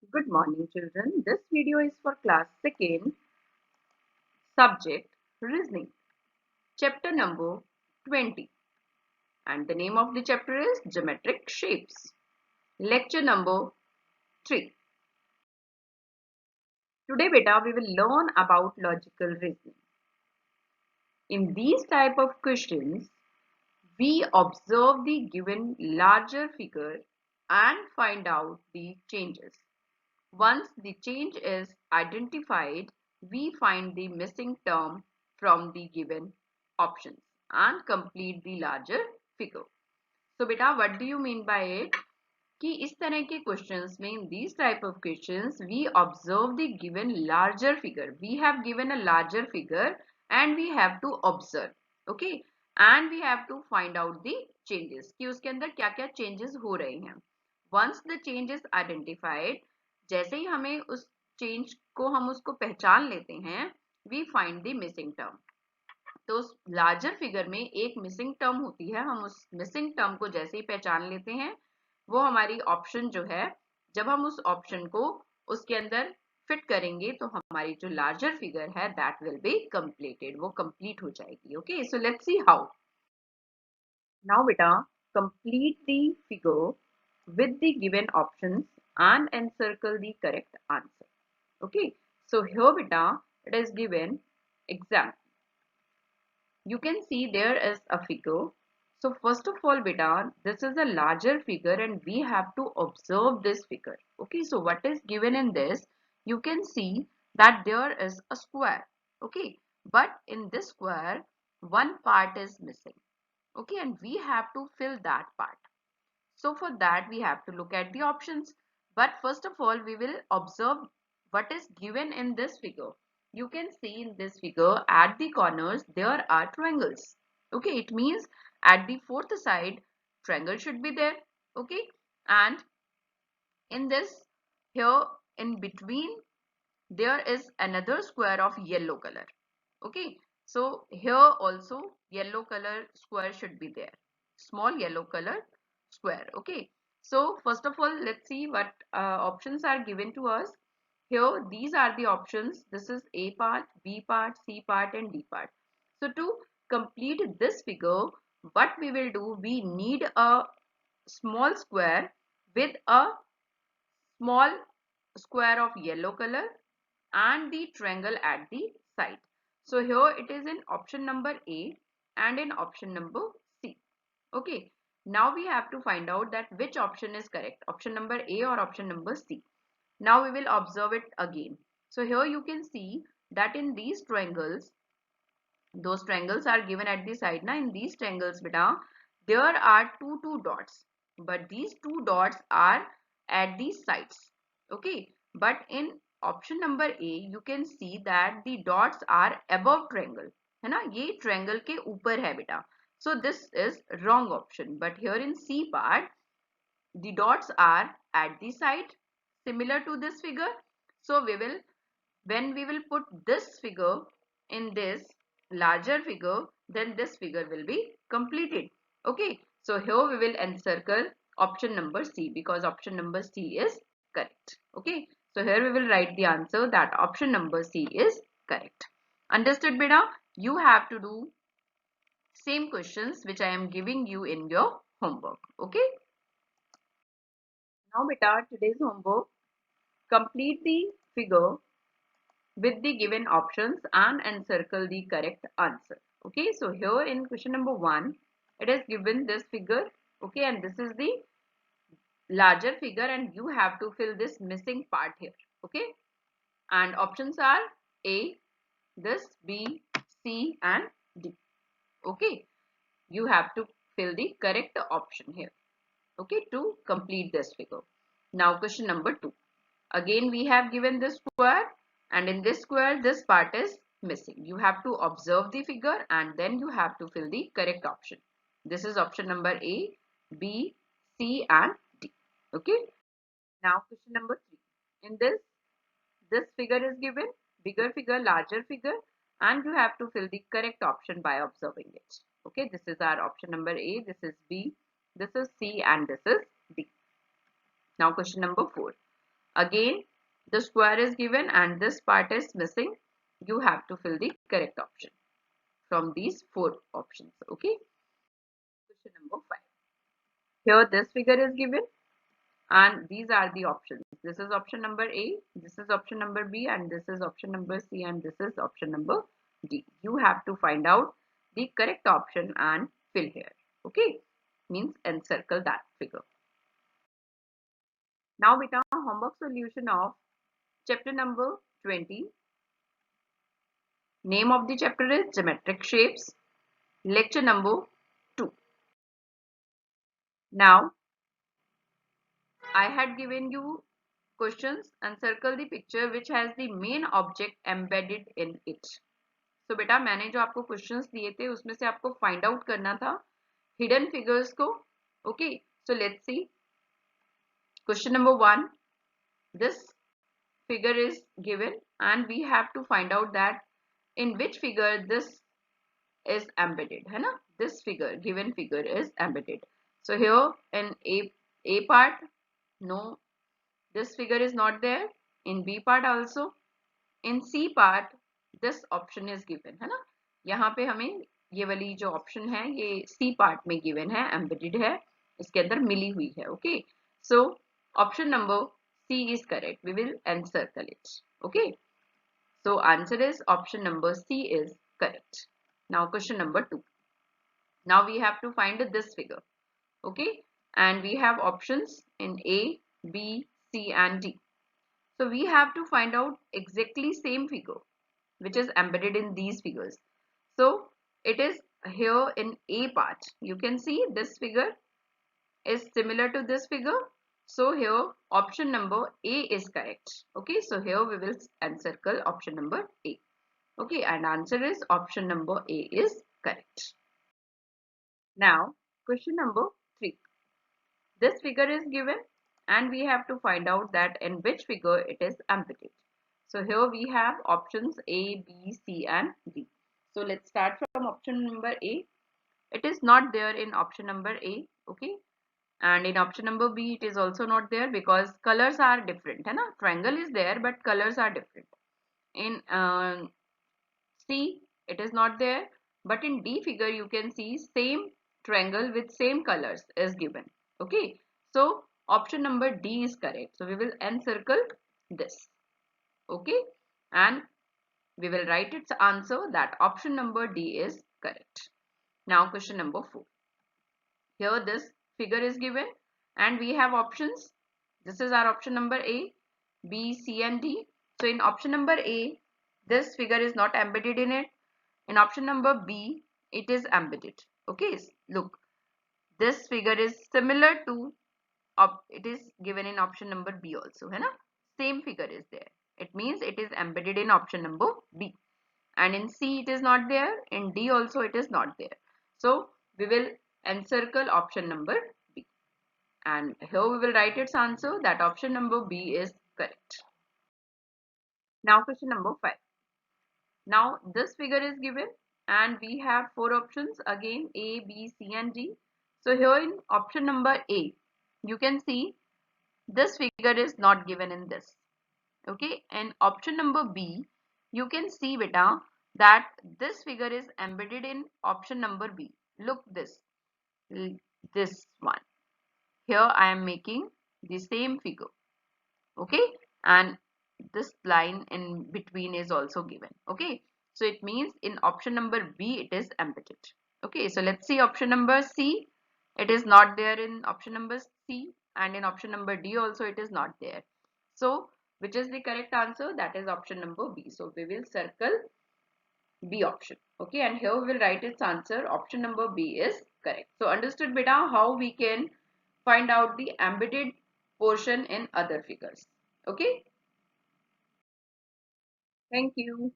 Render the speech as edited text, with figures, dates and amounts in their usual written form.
Good morning, children. This video is for class 2nd, subject reasoning, chapter number 20. And the name of the chapter is geometric shapes. Lecture number 3. Today, beta, we will learn about logical reasoning. In these type of questions, we observe the given larger figure and find out the changes. Once the change is identified, we find the missing term from the given options and complete the larger figure. So beta, what do you mean by it? कि इस तरह के questions में, in these type of questions, we observe the given larger figure. We have given a larger figure and we have to observe, okay? And we have to find out the changes कि उसके अंदर क्या क्या changes हो रहे हैं. Once the change is identified, जैसे ही हमें उस change को हम उसको पहचान लेते हैं, we find the missing term. तो उस लार्जर फिगर में एक मिसिंग टर्म होती है. हम उस मिसिंग टर्म को जैसे ही पहचान लेते हैं, वो हमारी ऑप्शन जो है, जब हम उस ऑप्शन को उसके अंदर फिट करेंगे तो हमारी जो लार्जर फिगर है दैट विल बी कंप्लीटेड, वो कंप्लीट हो जाएगी. Okay, so let's see how. Now बेटा, complete the figure with the given options and encircle the correct answer. Okay, so here beta, it is given example. You can see there is a figure. So first of all beta, this is a larger figure and we have to observe this figure. Okay, so what is given in this? You can see that there is a square. Okay, but in this square one part is missing. Okay, and we have to fill that part. So for that we have to look at the options. But first of all we will observe what is given in this figure. You can see in this figure at the corners there are triangles. Okay, it means at the fourth side triangle should be there. Okay, and in this, here in between there is another square of yellow color. Okay, so here also yellow color square should be there, small yellow color square. Okay, so first of all let's see what options are given to us. Here these are the options. This is A part, B part, C part and D part. So to complete this figure, what we will do, we need a small square with a small square of yellow color and the triangle at the side. So here it is in option number A and in option number C. Okay, now we have to find out that which option is correct, option number A or option number C. Now we will observe it again. So here you can see that in these triangles, those triangles are given at the side. Now in these triangles beta, there are two dots, but these two dots are at the sides. Okay, but in option number A you can see that the dots are above triangle, है ना, ये triangle के ऊपर है बेटा. So this is wrong option. But here in C part the dots are at the side, similar to this figure. So we will, when we will put this figure in this larger figure, then this figure will be completed. Okay, so here we will encircle option number C because option number C is correct. Okay, so here we will write the answer that option number C is correct. Understood beta? You have to do same questions which I am giving you in your homework. Okay, now beta, today's homework, complete the figure with the given options and encircle the correct answer. Okay, so here in question number 1, it is given this figure. Okay, and this is the larger figure and you have to fill this missing part here. Okay, and options are A, this, B, C and D. Okay, you have to fill the correct option here. Okay, to complete this figure. Now question number 2. Again we have given this square and in this square this part is missing. You have to observe the figure and then you have to fill the correct option. This is option number A, B, C and D. Okay. Now question number 3. In this figure is given, bigger figure, larger figure, and you have to fill the correct option by observing it. Okay, this is our option number A, this is B, this is C and this is D. Now question number 4. Again, the square is given and this part is missing. You have to fill the correct option from these four options. Okay. Question number 5. Here this figure is given and these are the options. This is option number A, this is option number B, and this is option number C, and this is option number D. You have to find out the correct option and fill here. Okay. Means encircle that figure. Now beta, homework solution of chapter number 20. Name of the chapter is Geometric Shapes. Lecture number 2. Now, I had given you questions and circle the picture which has the main object embedded in it. So बेटा मैंने जो आपको questions दिए थे उसमें से आपको find out करना था hidden figures को. Okay, so let's see. Question number 1. This figure is given and we have to find out that in which figure this is embedded, है ना? This figure, given figure is embedded. So here in A part, no, this figure is not there. In B part also. In C part, this option is given, है ना? यहाँ पे हमें ये वाली जो option है ये C part में given है, embedded है, इसके अंदर मिली हुई है. Okay, so option number C is correct. We will encircle it. Okay, so answer is option number C is correct. Now question number 2. Now we have to find this figure. Okay, and we have options in A, B, C and D. So we have to find out exactly same figure which is embedded in these figures. So it is here in A part. You can see this figure is similar to this figure. So here option number A is correct. Okay, so here we will encircle option number A. Okay, and answer is option number A is correct. Now question number 3. This figure is given and we have to find out that in which figure it is embedded. So here we have options A, B, C and D. So let's start from option number A. It is not there in option number A. Okay. And in option number B it is also not there because colors are different. है ना? Triangle is there but colors are different. In C it is not there, but in D figure you can see same triangle with same colors is given. Okay, so option number D is correct. So we will encircle this. Okay, and we will write its answer that option number D is correct. Now question number 4. Here this figure is given and we have options. This is our option number A, B, C and D. So in option number A, this figure is not embedded in it. In option number B, it is embedded. Okay, look, this figure is similar to, it is given in option number B also, है ना? Same figure is there. It means it is embedded in option number B. And in C it is not there. In D also it is not there. So we will encircle option number B. And here we will write its answer that option number B is correct. Now question number 5. Now this figure is given and we have 4 options again A, B, C and D. So here in option number A, you can see this figure is not given in this. Okay, and option number B, you can see beta that this figure is embedded in option number B. Look this one. Here I am making the same figure. Okay, and this line in between is also given. Okay, so it means in option number B it is embedded. Okay, so let's see option number C. It is not there in option number C, and in option number D also it is not there. So which is the correct answer? That is option number B. So we will circle B option. Okay, and here we will write its answer. Option number B is correct. So understood beta how we can find out the embedded portion in other figures. Okay, thank you.